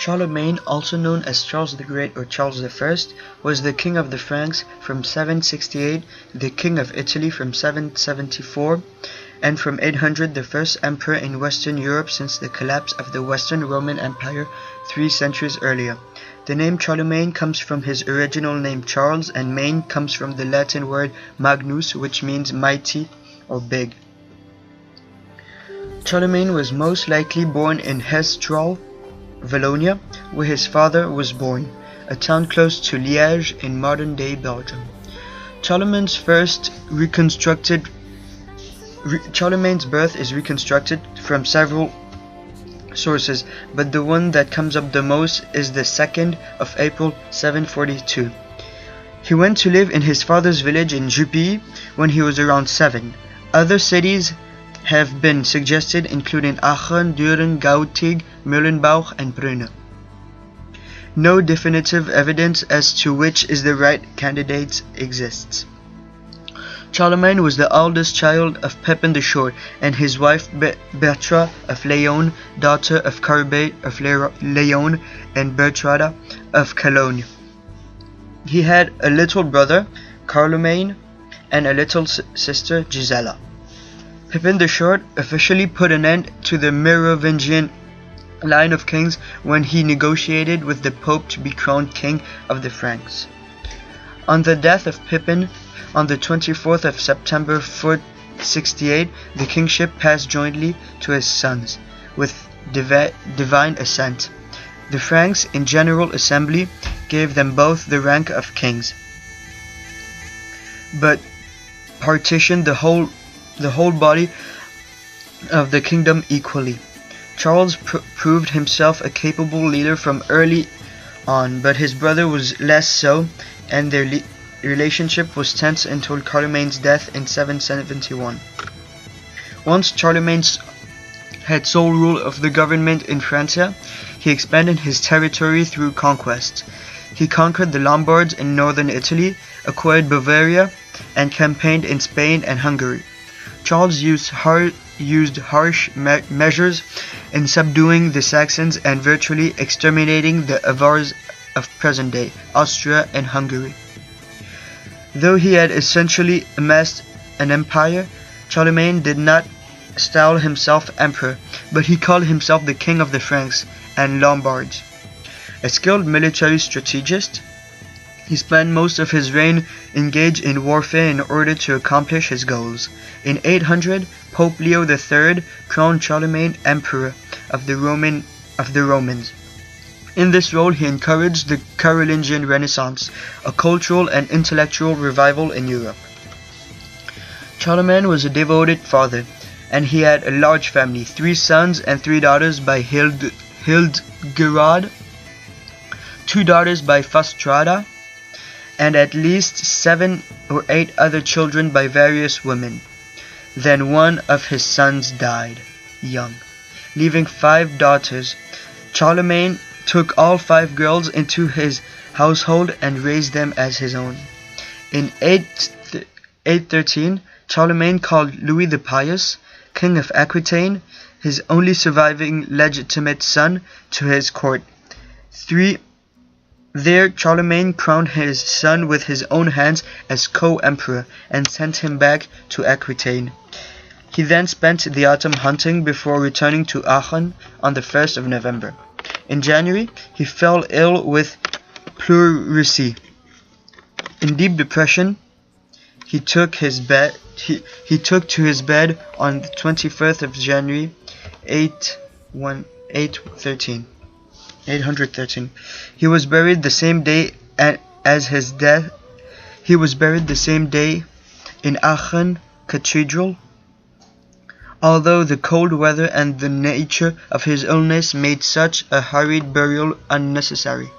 Charlemagne, also known as Charles the Great or Charles I, was the king of the Franks from 768, the king of Italy from 774, and from 800 the first emperor in Western Europe since the collapse of the Western Roman Empire 3 centuries earlier. The name Charlemagne comes from his original name Charles, and Maine comes from the Latin word magnus, which means mighty or big. Charlemagne was most likely born in Hesse-Thal, Wallonia, where his father was born, a town close to Liège in modern-day Belgium. Charlemagne's birth is reconstructed from several sources, but the one that comes up the most is the 2nd of April 742. He went to live in his father's village in Juppie when he was around 7. Other cities have been suggested, including Aachen, Düren, Gautig, Mühlenbauch, and Brünn. No definitive evidence as to which is the right candidate exists. Charlemagne was the eldest child of Pepin the Short and his wife Bertra of Leon, daughter of Carbate of Leon and Bertrada of Cologne. He had a little brother, Carlomagne, and a little sister, Gisela. Pepin the Short officially put an end to the Merovingian line of kings when he negotiated with the Pope to be crowned king of the Franks. On the death of Pepin, on the 24th of September 468, the kingship passed jointly to his sons, with divine assent. The Franks, in General Assembly, gave them both the rank of kings, but partitioned the whole body of the kingdom equally. Charles proved himself a capable leader from early on, but his brother was less so, and their relationship was tense until Charlemagne's death in 771. Once Charlemagne had sole rule of the government in Francia, he expanded his territory through conquest. He conquered the Lombards in northern Italy, acquired Bavaria, and campaigned in Spain and Hungary. Charles used harsh measures in subduing the Saxons and virtually exterminating the Avars of present-day Austria and Hungary. Though he had essentially amassed an empire, Charlemagne did not style himself emperor, but he called himself the king of the Franks and Lombards. A skilled military strategist, he spent most of his reign engaged in warfare in order to accomplish his goals. In 800, Pope Leo III crowned Charlemagne emperor of the Romans. In this role, he encouraged the Carolingian Renaissance, a cultural and intellectual revival in Europe. Charlemagne was a devoted father, and he had a large family, 3 sons and 3 daughters by Hildegard, 2 daughters by Fastrada, and at least 7 or 8 other children by various women. Then one of his sons died young, leaving 5 daughters. Charlemagne took all 5 girls into his household and raised them as his own. In 813, Charlemagne called Louis the Pious, king of Aquitaine, his only surviving legitimate son, to his court. There, Charlemagne crowned his son with his own hands as co-emperor and sent him back to Aquitaine. He then spent the autumn hunting before returning to Aachen on the 1st of November. In January, he fell ill with pleurisy. In deep depression, he took to his bed on the 21st of January, 813. He was buried the same day as his death. He was buried the same day in Aachen Cathedral, although the cold weather and the nature of his illness made such a hurried burial unnecessary.